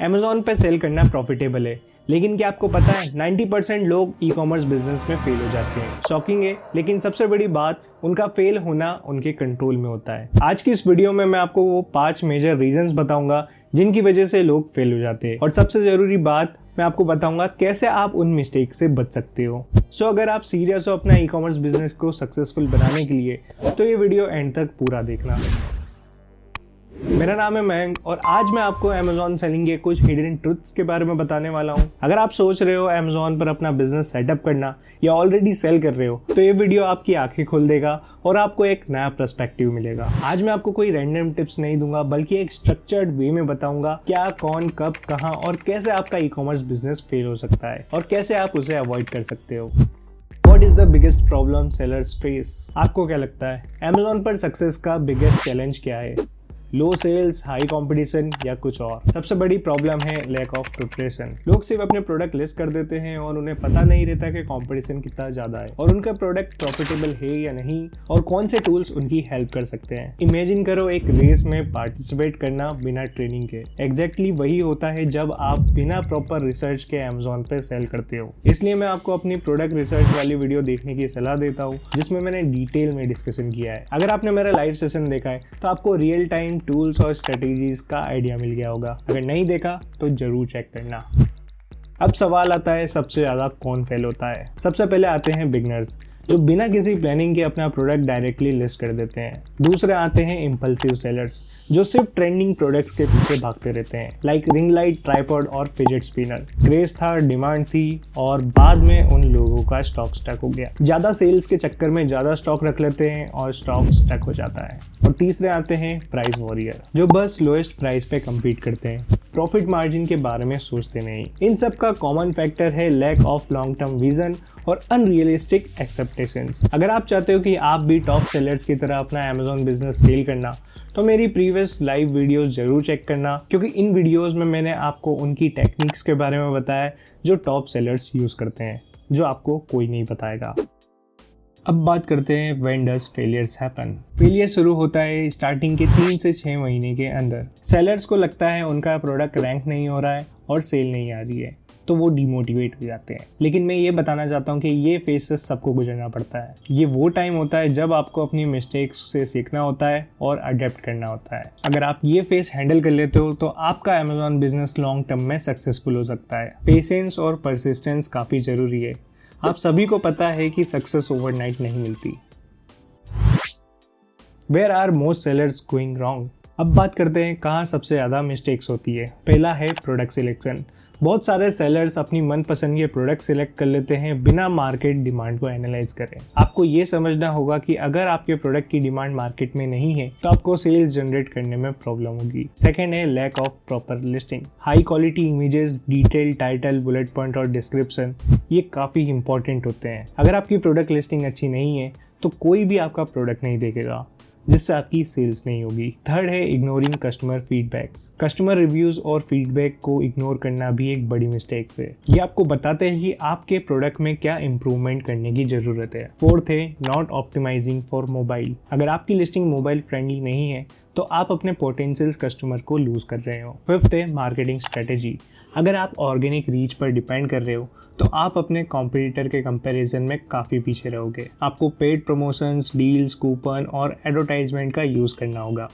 Amazon पे cell करना profitable है, लेकिन क्या आपको पता है 90% लोग ई कॉमर्स बिजनेस में फेल हो जाते हैं। शॉकिंग है, लेकिन सबसे बड़ी बात उनका फेल होना उनके कंट्रोल में होता है। आज की इस वीडियो में मैं आपको वो 5 मेजर रीजंस बताऊंगा जिनकी वजह से लोग फेल हो जाते हैं, और सबसे जरूरी बात मैं आपको बताऊंगा कैसे आप उन मिस्टेक से बच सकते हो। अगर आप सीरियस हो अपना ई कॉमर्स बिजनेस को सक्सेसफुल बनाने के लिए, तो ये वीडियो एंड तक पूरा देखना। मेरा नाम है मयंक और आज मैं आपको अमेज़ॉन सेलिंग के कुछ हिडन ट्रुथ्स के बारे में बताने वाला हूँ। अगर आप सोच रहे हो अमेज़ॉन पर अपना बिजनेस सेटअप करना या ऑलरेडी सेल कर रहे हो, तो ये वीडियो आपकी आंखें खोल देगा और आपको एक नया पर्सपेक्टिव मिलेगा। आज मैं आपको कोई रैंडम टिप्स नहीं दूंगा, बल्कि एक स्ट्रक्चर्ड वे में बताऊंगा क्या, कौन, कब, कहाँ और कैसे आपका ई कॉमर्स बिजनेस फेल हो सकता है और कैसे आप उसे अवॉइड कर सकते हो। What is the biggest problem sellers face? आपको क्या लगता है अमेज़ॉन पर सक्सेस का बिगेस्ट चैलेंज क्या है? लो सेल्स, हाई कंपटीशन या कुछ और? सबसे बड़ी प्रॉब्लम है लैक ऑफ प्रिपरेशन। लोग सिर्फ अपने प्रोडक्ट लिस्ट कर देते हैं और उन्हें पता नहीं रहता कि कंपटीशन कितना ज्यादा है और उनका प्रोडक्ट प्रॉफिटेबल है या नहीं और कौन से टूल्स उनकी हेल्प कर सकते हैं। इमेजिन करो एक रेस में पार्टिसिपेट करना बिना ट्रेनिंग के। एग्जैक्टली वही होता है जब आप बिना प्रॉपर रिसर्च के अमेज़ॉन पे सेल करते हो। इसलिए मैं आपको अपनी प्रोडक्ट रिसर्च वाली वीडियो देखने की सलाह देता हूँ, जिसमें मैंने डिटेल में डिस्कशन किया है। अगर आपने मेरा लाइव सेशन देखा है तो आपको रियल टाइम टूल्स और स्ट्रेटेजीज का आइडिया मिल गया होगा। अगर नहीं देखा तो जरूर चेक करना। अब सवाल आता है, सबसे ज्यादा कौन फेल होता है? सबसे पहले आते हैं बिगनर्स, जो बिना किसी प्लानिंग के अपना प्रोडक्ट डायरेक्टली लिस्ट कर देते हैं। दूसरे आते हैं इम्पल्सिव सेलर्स, जो सिर्फ ट्रेंडिंग प्रोडक्ट्स के पीछे भागते रहते हैं, लाइक रिंग लाइट, ट्राइपॉड और फिजेट स्पिनर। क्रेज था, डिमांड थी और बाद में उन लोगों का स्टॉक स्टक हो गया। ज्यादा सेल्स के चक्कर में ज्यादा स्टॉक रख लेते हैं और स्टॉक स्टक हो जाता है। और तीसरे आते हैं प्राइस वॉरियर, जो बस लोएस्ट प्राइस पे कम्पीट करते हैं, प्रॉफिट मार्जिन के बारे में सोचते नहीं। इन सब का कॉमन फैक्टर है lack of long term vision और अनरियलिस्टिक एक्सपेक्टेशंस। अगर आप चाहते हो कि आप भी टॉप सेलर्स की तरह अपना अमेज़ॉन बिजनेस स्केल करना, तो मेरी प्रीवियस लाइव वीडियोस जरूर चेक करना, क्योंकि इन वीडियोस में मैंने आपको उनकी टेक्निक्स के बारे में बताया जो टॉप सेलर्स यूज करते हैं, जो आपको कोई नहीं बताएगा। अब बात करते हैं when does failures happen. Failure शुरू होता है स्टार्टिंग के 3 से 6 महीने के अंदर। सेलर्स को लगता है उनका प्रोडक्ट रैंक नहीं हो रहा है और सेल नहीं आ रही है, तो वो डिमोटिवेट हो जाते हैं। लेकिन मैं ये बताना चाहता हूँ कि ये फेजेस सबको गुजरना पड़ता है। ये वो टाइम होता है जब आपको अपनी मिस्टेक्स से सीखना होता है और अडेप्ट करना होता है। अगर आप ये फेज हैंडल कर लेते हो तो आपका अमेज़ॉन बिजनेस लॉन्ग टर्म में सक्सेसफुल हो सकता है। पेशेंस और परसिस्टेंस काफ़ी ज़रूरी है। आप सभी को पता है कि सक्सेस ओवरनाइट नहीं मिलती। Where are most sellers going wrong? अब बात करते हैं कहाँ सबसे ज़्यादा मिस्टेक्स होती है। पहला है प्रोडक्ट सिलेक्शन। बहुत सारे सेलर्स अपनी मनपसंद के प्रोडक्ट सिलेक्ट कर लेते हैं बिना मार्केट डिमांड को एनालाइज करें। आपको ये समझना होगा कि अगर आपके प्रोडक्ट की डिमांड मार्केट में नहीं है तो आपको सेल्स जनरेट करने में प्रॉब्लम होगी। सेकंड है lack of proper listing. High quality images, detail, title, bullet point और डिस्क्रिप्शन, ये काफ़ी इंपॉर्टेंट होते हैं। अगर आपकी प्रोडक्ट लिस्टिंग अच्छी नहीं है तो कोई भी आपका प्रोडक्ट नहीं देखेगा, जिससे आपकी सेल्स नहीं होगी। थर्ड है ignoring customer feedbacks. Customer reviews और फीडबैक को इग्नोर करना भी एक बड़ी मिस्टेक है। ये आपको बताते हैं कि आपके प्रोडक्ट में क्या इंप्रूवमेंट करने की जरूरत है। फोर्थ है नॉट ऑप्टिमाइजिंग फॉर मोबाइल। अगर आपकी लिस्टिंग मोबाइल फ्रेंडली नहीं है तो आप अपने पोटेंशियल कस्टमर को लूज कर रहे हो। फिफ्थ है मार्केटिंग स्ट्रेटेजी। अगर आप ऑर्गेनिक रीच पर डिपेंड कर रहे हो तो आप अपने कॉम्पिटिटर के कंपैरिजन में काफ़ी पीछे रहोगे। आपको पेड प्रमोशंस, डील्स, कूपन और एडवर्टाइजमेंट का यूज़ करना होगा,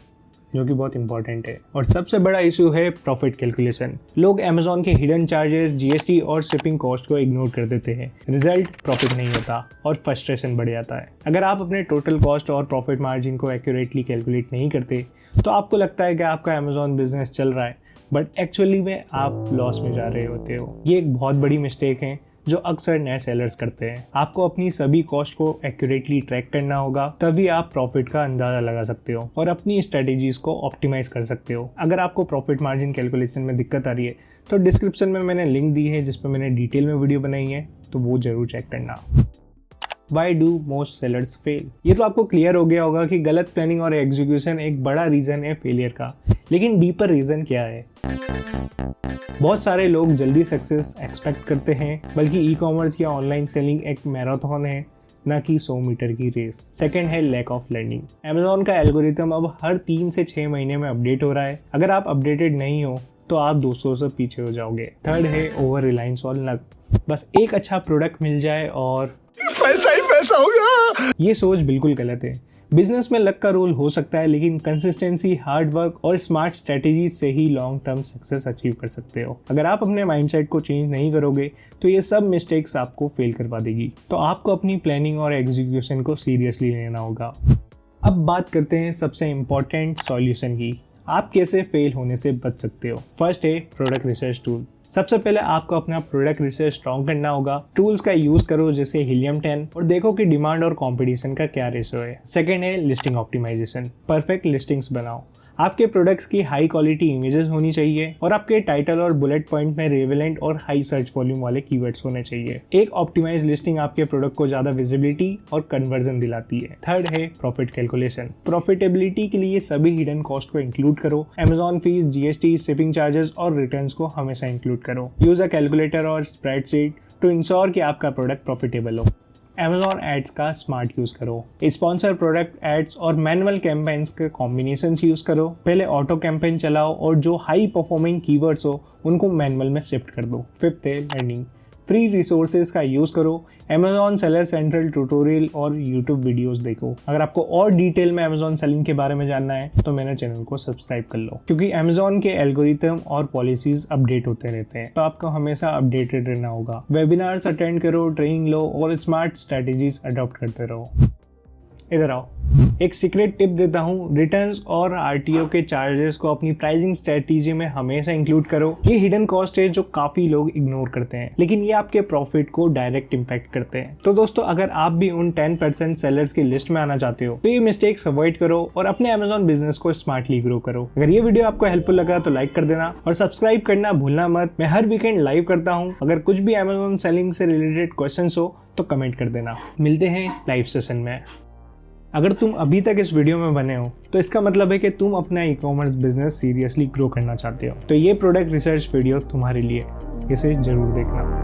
जो कि बहुत इंपॉर्टेंट है। और सबसे बड़ा इशू है प्रॉफिट कैलकुलेशन। लोग अमेज़ॉन के हिडन चार्जेस, जीएसटी और शिपिंग कॉस्ट को इग्नोर कर देते हैं। रिजल्ट प्रॉफिट नहीं होता और फ्रस्ट्रेशन बढ़ जाता है। अगर आप अपने टोटल कॉस्ट और प्रॉफिट मार्जिन को एक्यूरेटली कैलकुलेट नहीं करते तो आपको लगता है कि आपका अमेज़ॉन बिजनेस चल रहा है, बट एक्चुअली में आप लॉस में जा रहे होते हो। ये एक बहुत बड़ी मिस्टेक है जो अक्सर नए सेलर्स करते हैं। आपको अपनी सभी कॉस्ट को एक्यूरेटली ट्रैक करना होगा, तभी आप प्रॉफिट का अंदाजा लगा सकते हो और अपनी स्ट्रेटेजीज को ऑप्टिमाइज कर सकते हो। अगर आपको प्रॉफिट मार्जिन कैलकुलेशन में दिक्कत आ रही है तो डिस्क्रिप्शन में मैंने लिंक दी है जिस पर मैंने डिटेल में वीडियो बनाई है, तो वो जरूर चेक करना। Why do most sellers fail? ये तो आपको क्लियर हो गया होगा कि गलत प्लानिंग और एग्जीक्यूशन एक बड़ा रीजन है फेलियर का, लेकिन डीपर रीजन क्या है? बहुत सारे लोग जल्दी सक्सेस एक्सपेक्ट करते हैं, बल्कि ई कॉमर्स या ऑनलाइन सेलिंग एक मैराथन है, ना कि 100 मीटर की रेस। सेकंड है लैक ऑफ लर्निंग। अमेज़ॉन का एल्गोरिथम अब हर 3 से 6 महीने में अपडेट हो रहा है। अगर आप अपडेटेड नहीं हो तो आप दोस्तों से पीछे हो जाओगे। थर्ड है ओवर रिलायंस ऑन लक। बस एक अच्छा प्रोडक्ट मिल जाए और पैसा ही पैसा होगा। ये सोच बिल्कुल गलत है। बिजनेस में लक का रोल हो सकता है, लेकिन कंसिस्टेंसी, हार्ड वर्क और स्मार्ट स्ट्रेटेजी से ही लॉन्ग टर्म सक्सेस अचीव कर सकते हो। अगर आप अपने माइंडसेट को चेंज नहीं करोगे तो ये सब मिस्टेक्स आपको फेल करवा देगी। तो आपको अपनी प्लानिंग और एग्जीक्यूशन को सीरियसली लेना होगा। अब बात करते हैं सबसे इम्पोर्टेंट सॉल्यूशन की। आप कैसे फेल होने से बच सकते हो। फर्स्ट है प्रोडक्ट रिसर्च टूल। सबसे पहले आपको अपना प्रोडक्ट रिसर्च स्ट्रॉन्ग करना होगा। टूल्स का यूज करो जैसे हीलियम 10 और देखो कि डिमांड और कंपटीशन का क्या रेशो है। सेकंड है लिस्टिंग ऑप्टिमाइजेशन। परफेक्ट लिस्टिंग्स बनाओ। आपके प्रोडक्ट्स की हाई क्वालिटी इमेजेस होनी चाहिए और आपके टाइटल और बुलेट पॉइंट में रेलेवेंट और हाई सर्च वॉल्यूम वाले कीवर्ड्स होने चाहिए। एक ऑप्टिमाइज लिस्टिंग आपके प्रोडक्ट को ज्यादा विजिबिलिटी और कन्वर्जन दिलाती है। थर्ड है प्रॉफिट कैलकुलेशन। प्रॉफिटेबिलिटी के लिए सभी हिडन कॉस्ट को इंक्लूड करो। Amazon fees, GST, shipping charges और रिटर्न्स को हमेशा इंक्लूड करो। यूज अ कैलकुलेटर और स्प्रेडशीट टू इंश्योर कि आपका प्रोडक्ट प्रॉफिटेबल हो। Amazon एड्स का स्मार्ट यूज करो। स्पॉन्सर प्रोडक्ट एड्स और मैनुअल कैंपेन्स के कॉम्बिनेशंस यूज करो। पहले ऑटो कैंपेन चलाओ और जो हाई परफॉर्मिंग कीवर्ड्स हो उनको मैनुअल में शिफ्ट कर दो। फिफ्थ है लर्निंग। फ्री रिसोर्सेज का यूज करो। Amazon सेलर सेंट्रल ट्यूटोरियल और YouTube वीडियोस देखो। अगर आपको और डिटेल में Amazon सेलिंग के बारे में जानना है तो मेरे चैनल को सब्सक्राइब कर लो, क्योंकि Amazon के एल्गोरिथम और पॉलिसीज अपडेट होते रहते हैं, तो आपको हमेशा अपडेटेड रहना होगा। वेबिनार्स अटेंड करो, ट्रेनिंग लो और स्मार्ट स्ट्रेटेजीज अडॉप्ट करते रहो। इधर आओ, एक सीक्रेट टिप देता हूँ। रिटर्न्स और RTO के चार्जेस को अपनी प्राइसिंग स्ट्रेटेजी में हमेशा इंक्लूड करो। ये हिडन कॉस्ट है जो काफी लोग इग्नोर करते हैं, लेकिन ये आपके प्रॉफिट को डायरेक्ट इम्पैक्ट करते हैं। तो दोस्तों, अगर आप भी उन 10% सेलर्स की लिस्ट में आना चाहते हो तो ये मिस्टेक्स अवॉइड करो और अपने Amazon बिजनेस को स्मार्टली ग्रो करो। अगर ये वीडियो आपको हेल्पफुल लगा तो लाइक कर देना और सब्सक्राइब करना भूलना मत। मैं हर वीकेंड लाइव करता हूँ। अगर कुछ भी Amazon सेलिंग से रिलेटेड क्वेश्चन हो तो कमेंट कर देना। मिलते हैं लाइव सेशन में। अगर तुम अभी तक इस वीडियो में बने हो तो इसका मतलब है कि तुम अपना ई-कॉमर्स बिजनेस सीरियसली ग्रो करना चाहते हो। तो ये प्रोडक्ट रिसर्च वीडियो तुम्हारे लिए, इसे जरूर देखना।